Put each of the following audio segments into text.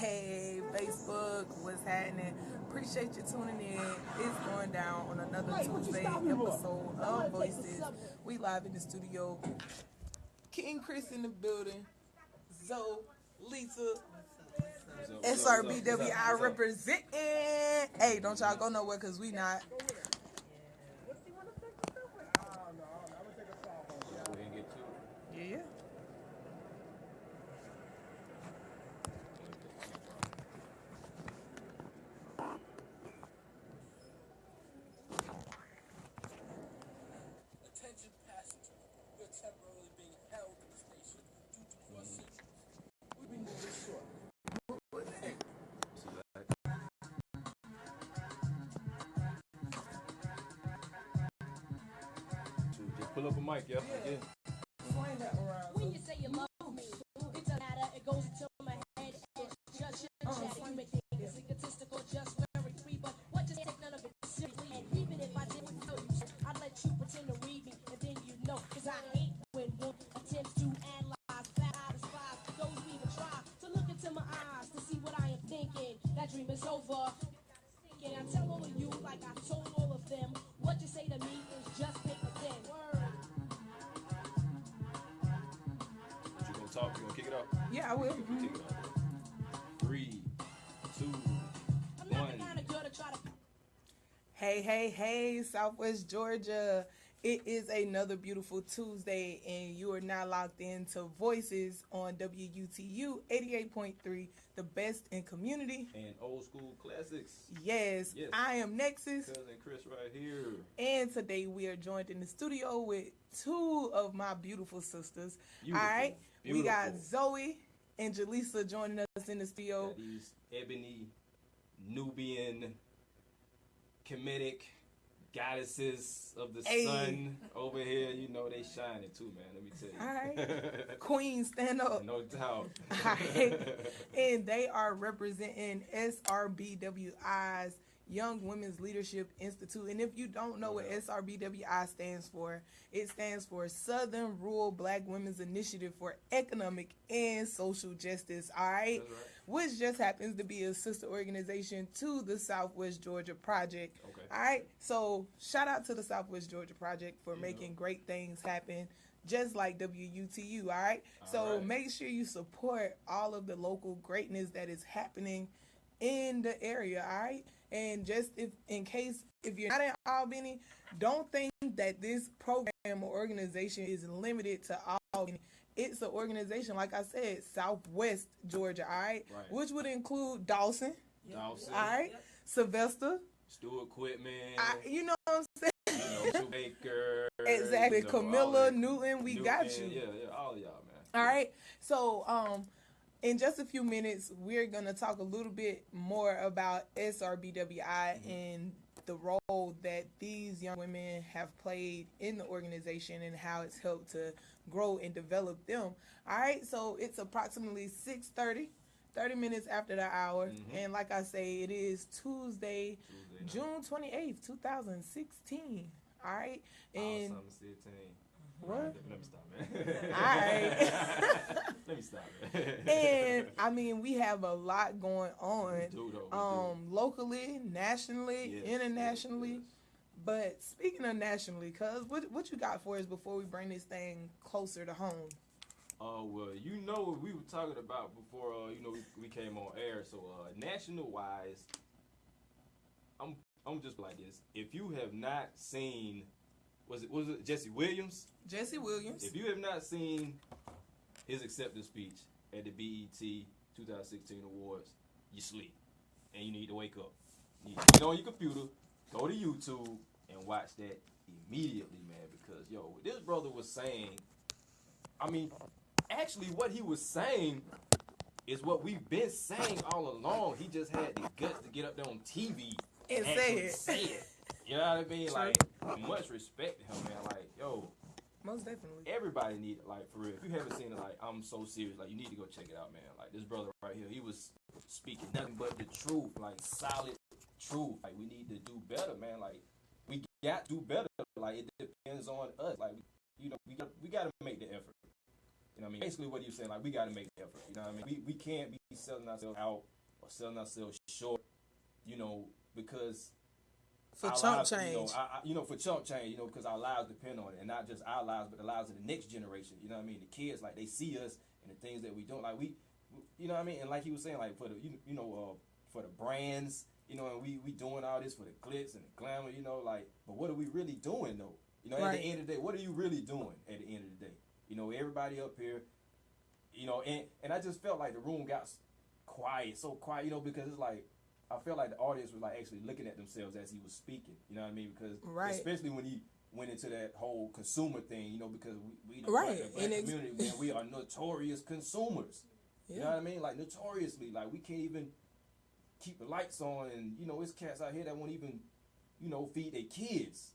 Hey, Facebook, what's happening? Appreciate you tuning in. It's going down on another Tuesday episode of Voices. We live in the studio. King Chris in the building. Zoe, Lisa, SRBWI representing. Hey, don't y'all go nowhere because we not. Yeah. Attention passengers, we are temporarily being held in the station due to cross sections. We'll be moving short. Just pull up a mic, yeah. Again. Swing that around. When you say you love me, it doesn't matter, it goes into my head and just chatting. You may think it's egotistical, just wearing free, but what just take none of it seriously? And even if I didn't know you, I'd let you pretend to read me, and then you know, cause I hate when one attempts to analyze, that I despise those who even try to look into my eyes to see what I am thinking. That dream is over. And I tell all of you, like I told all of them, what you say to me is just paper thin. Word. You gonna talk? You gonna kick it off? Yeah, I will. Kick it off. 3, 2, I'm not 1. the kind of girl to try to. Hey, Southwest Georgia. It is another beautiful Tuesday, and you are now locked into Voices on WUTU 88.3, the best in community. And old school classics. Yes, I am Nexus, Cousin Chris right here. and today we are joined in the studio with two of my beautiful sisters. Beautiful. All right, we Beautiful. got Zoe and Jelisa joining us in the studio. Got these ebony, Nubian, Kemetic goddesses of the sun over here. You know they shining too, man. Let me tell you. All right, Queen, stand up. No doubt. All right. And they are representing SRBWI's Young Women's Leadership Institute. And if you don't know what SRBWI stands for, it stands for Southern Rural Black Women's Initiative for Economic and Social Justice. All right. That's right. Which just happens to be a sister organization to the Southwest Georgia Project. Okay. All right. So shout out to the Southwest Georgia Project for making great things happen, just like WUTU. All right. So make sure you support all of the local greatness that is happening in the area. All right. And just if you're not in Albany, don't think that this program or organization is limited to Albany. It's an organization, like I said, Southwest Georgia, all right? Which would include Dawson, all right? Sylvester. Stewart Quitman. You know what I'm saying? Baker. Exactly. You know, Camilla, Newton, we got you. Yeah, all of y'all, man. All right. So, in just a few minutes, we're going to talk a little bit more about SRBWI and the role that these young women have played in the organization and how it's helped to grow and develop them. All right, so it's approximately 6:30, 30 minutes after the hour. And like I say, it is Tuesday June 28th, 2016. All right, and what? Let me stop, man. All right. Let me stop, man. And I mean, we have a lot going on, We do. locally, nationally, internationally. Yes. But speaking of nationally, cuz what you got for us before we bring this thing closer to home? Well, you know what we were talking about before. We came on air. So, national wise, I'm just like this. If you have not seen, was it Jesse Williams? Jesse Williams. If you have not seen his acceptance speech at the BET 2016 Awards, you sleep, and you need to wake up. You need to get on your computer, go to YouTube, and watch that immediately, man. Because what this brother was saying, I mean, actually, what he was saying is what we've been saying all along. He just had the guts to get up there on TV and say it. You know what I mean? Like, much respect to him, man. Like, most definitely. everybody need it, like, for real. If you haven't seen it, like, I'm so serious. Like, you need to go check it out, man. Like, this brother right here, he was speaking nothing but the truth, like, solid truth. Like, we need to do better, man. Like, we got to do better. Like, it depends on us. Like, we got to make the effort. You know what I mean? Basically what you're saying, like, we got to make the effort. You know what I mean? We can't be selling ourselves out or selling ourselves short, you know, because for chump change. For chump change, because our lives depend on it, and not just our lives, but the lives of the next generation. You know what I mean? The kids, like, they see us and the things that we do, like we you know what I mean? And like he was saying, like, for the for the brands, and we doing all this for the glitz and the glamour, like, but what are we really doing though? At the end of the day, what are you really doing at the end of the day? Everybody up here, and I just felt like the room got quiet, so quiet, because it's like, I felt like the audience was like actually looking at themselves as he was speaking. You know what I mean? Because especially when he went into that whole consumer thing, because we the black community, man, we are notorious consumers. Yeah. You know what I mean? Like, notoriously, like, we can't even keep the lights on, and it's cats out here that won't even, feed their kids.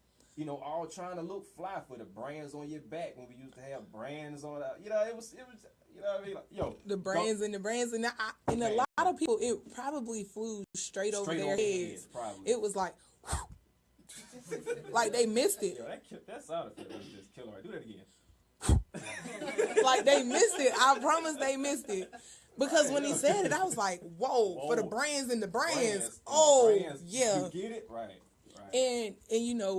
All trying to look fly for the brands on your back when we used to have brands on. It was. You know what I mean? Like, the brands and a lot of people, it probably flew straight over their heads. It was like, like they missed it. Yo, that sound effect was just killer. Right, do that again. Like they missed it. I promise they missed it. Because when he said it, I was like, whoa. For the brands and the brands. Yeah. You get it? Right. And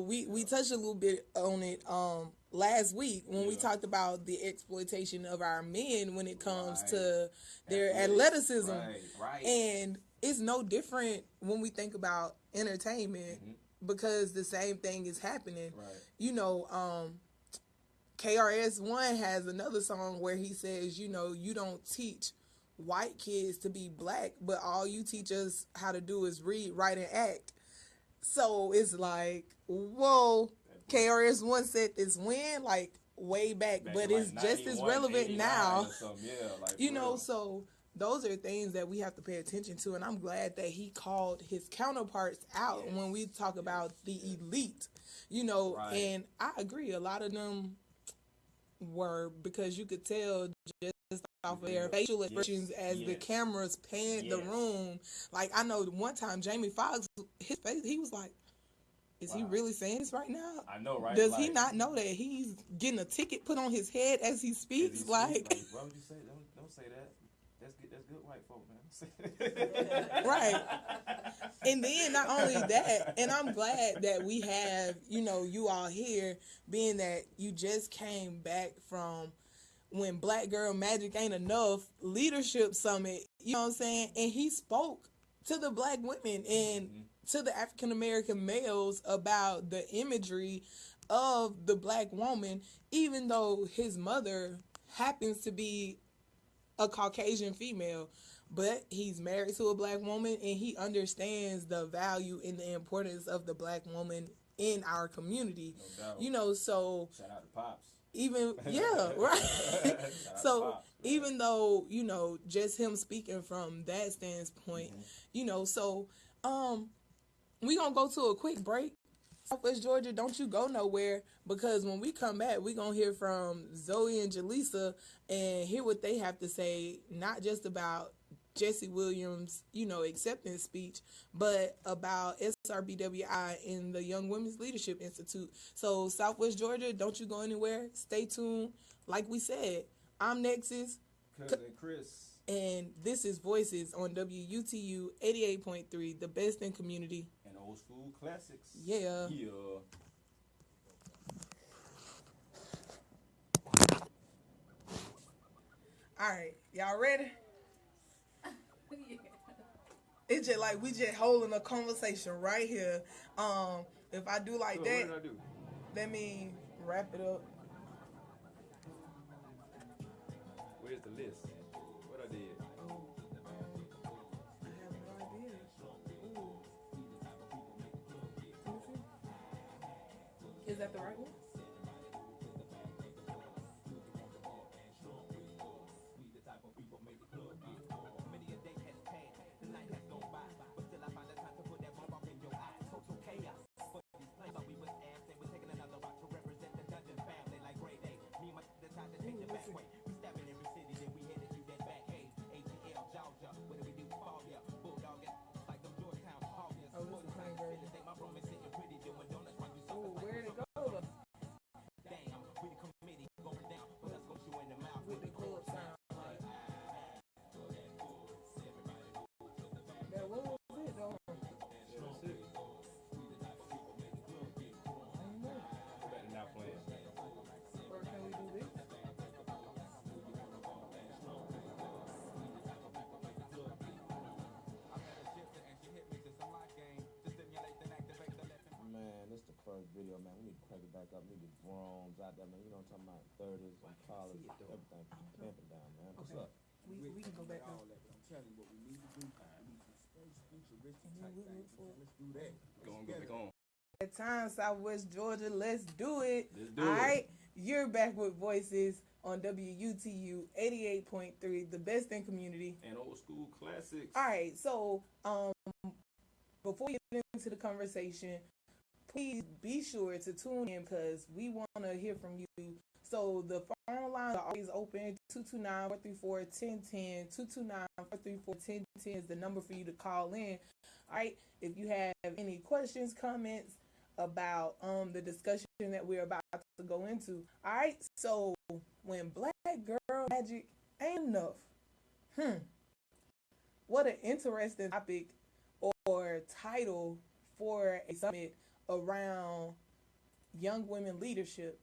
we touched a little bit on it last week when we talked about the exploitation of our men when it comes to their athleticism. Right. And it's no different when we think about entertainment because the same thing is happening. Right. KRS-One has another song where he says, you don't teach white kids to be black, but all you teach us how to do is read, write, and act. So it's like, whoa, KRS-One said this when, like, way back but it's like just as relevant now. So those are things that we have to pay attention to, and I'm glad that he called his counterparts out when we talk about the elite, and I agree, a lot of them were, because you could tell just off of their facial expressions as the cameras panned the room. Like, I know one time Jamie Foxx, his face, he was like, is he really saying this right now? I know, right? Does he not know that he's getting a ticket put on his head as he speaks? Why would you say? Don't say that. That's good white folk, man. Right. And then not only that, and I'm glad that we have, you all here, being that you just came back from when Black Girl Magic Ain't Enough Leadership Summit, you know what I'm saying? And he spoke to the black women and to the African American males about the imagery of the black woman, even though his mother happens to be a Caucasian female, but he's married to a black woman and he understands the value and the importance of the black woman in our community. No doubt. So shout out to Pops. Right. So Pops, even though, just him speaking from that standpoint, so we gonna go to a quick break. Southwest Georgia, don't you go nowhere, because when we come back, we gonna hear from Zoe and Jelisa and hear what they have to say, not just about Jesse Williams, acceptance speech, but about SRBWI and the Young Women's Leadership Institute. So Southwest Georgia, don't you go anywhere. Stay tuned. Like we said, I'm Nexus. Cousin Chris. And this is Voices on WUTU 88.3, the best in community. And old school classics. Yeah. All right. Y'all ready? It's just like we just holding a conversation right here. If I do like that, what did I do? Let me wrap it up. Where's the list? What I did? I have no idea. Is that the right one? like niggas Broms out there, man. You know what I'm talking about? 30s, college, everything. Pimping down, man. What's up? We can go back all now. that, but I'm telling you what we need to do. We need some space futuristic type things. Let's do that. Go on, go back on. At time, Southwest Georgia, let's do it. Let's do All it. right, you're back with Voices on WUTU 88.3, the best in community. And old school classics. All right, so before we get into the conversation, please be sure to tune in because we want to hear from you. So the phone lines are always open. 229-434-1010. 229-434-1010 is the number for you to call in. All right, if you have any questions, comments about the discussion that we're about to go into. All right, so when Black Girl Magic ain't enough, what an interesting topic or title for a summit around young women leadership.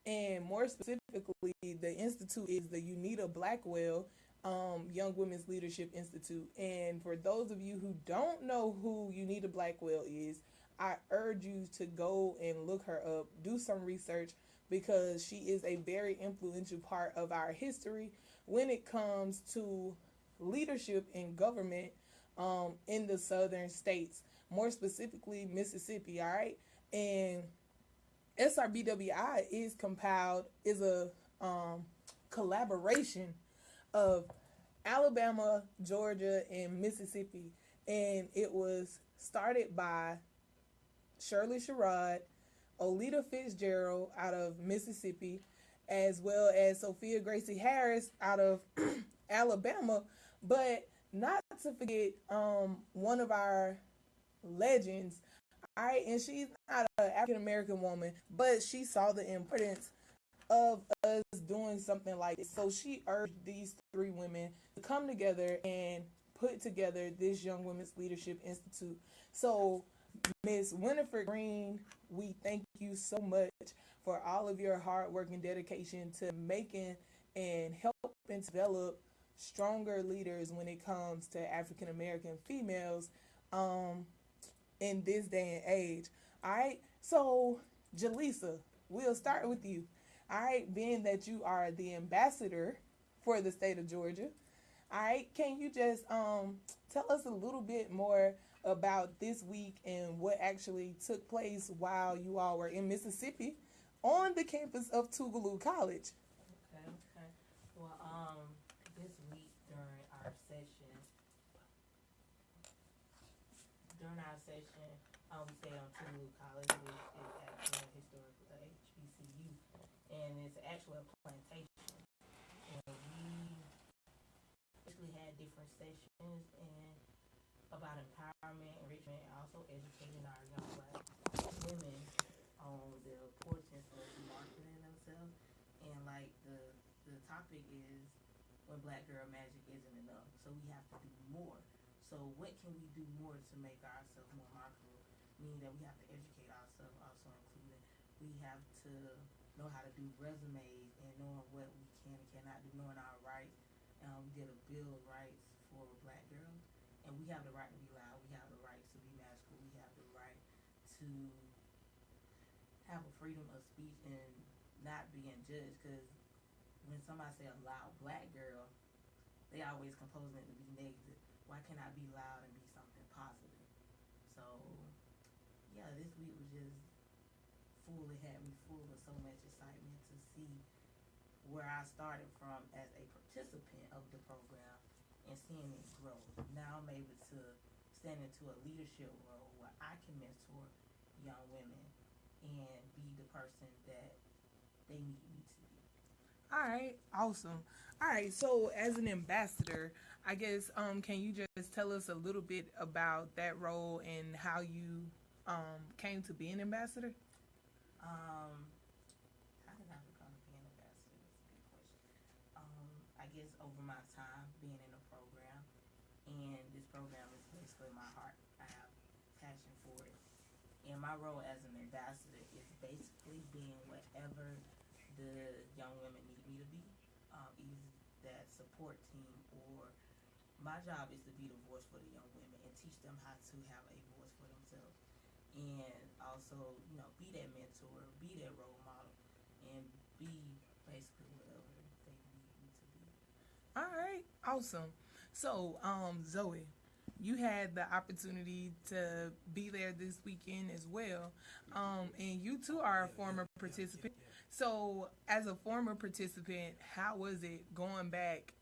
And more specifically, the institute is the Unita Blackwell Young Women's Leadership Institute. And for those of you who don't know who Unita Blackwell is, I urge you to go and look her up, do some research, because she is a very influential part of our history when it comes to leadership in government in the southern states, more specifically Mississippi, all right? And SRBWI is a collaboration of Alabama, Georgia, and Mississippi. And it was started by Shirley Sherrod, Olita Fitzgerald out of Mississippi, as well as Sophia Gracie Harris out of Alabama. But not to forget one of our legends, all right, and she's not an African American woman, but she saw the importance of us doing something like this. So she urged these three women to come together and put together this Young Women's Leadership Institute. So Miss Winifred Green, we thank you so much for all of your hard work and dedication to making and helping develop stronger leaders when it comes to African American females in this day and age. All right, so Jelisa, we'll start with you. All right, being that you are the ambassador for the state of Georgia, all right, can you just tell us a little bit more about this week and what actually took place while you all were in Mississippi on the campus of Tougaloo College? Okay. Well, this week during our session, we stayed on Tougaloo College, which is actually a historical HBCU, and it's actually a plantation. And we basically had different sessions and about empowerment, enrichment, and also educating our young Black women on the importance of marketing themselves. And like the topic is when Black Girl Magic isn't enough, so we have to do more. So what can we do more to make ourselves more marketable? Meaning that we have to educate ourselves, also including we have to know how to do resumes and knowing what we can and cannot do, knowing our rights. We did a Bill of Rights for Black girls, and we have the right to be loud. We have the right to be magical. We have the right to have a freedom of speech and not being judged. Because when somebody say a loud Black girl, they always composing it to be negative. Why can't I be loud and be something positive? So, yeah, this week was just it had me full of so much excitement to see where I started from as a participant of the program and seeing it grow. Now I'm able to stand into a leadership role where I can mentor young women and be the person that they need me to be. All right, awesome. All right, so as an ambassador, I guess can you just tell us a little bit about that role and how you came to be an ambassador? How did I become an ambassador? That's a good question. I guess over my time being in the program, and this program is basically my heart. I have passion for it. And my role as an ambassador is basically being whatever the young women need me to be, either that support team or my job is to be the voice for the young women and teach them how to have a voice for themselves. And also, be that mentor, be that role be basically whatever they need you to be. All right, awesome. So, Zoe, you had the opportunity to be there this weekend as well, and you too are a former participant. So, as a former participant, how was it going back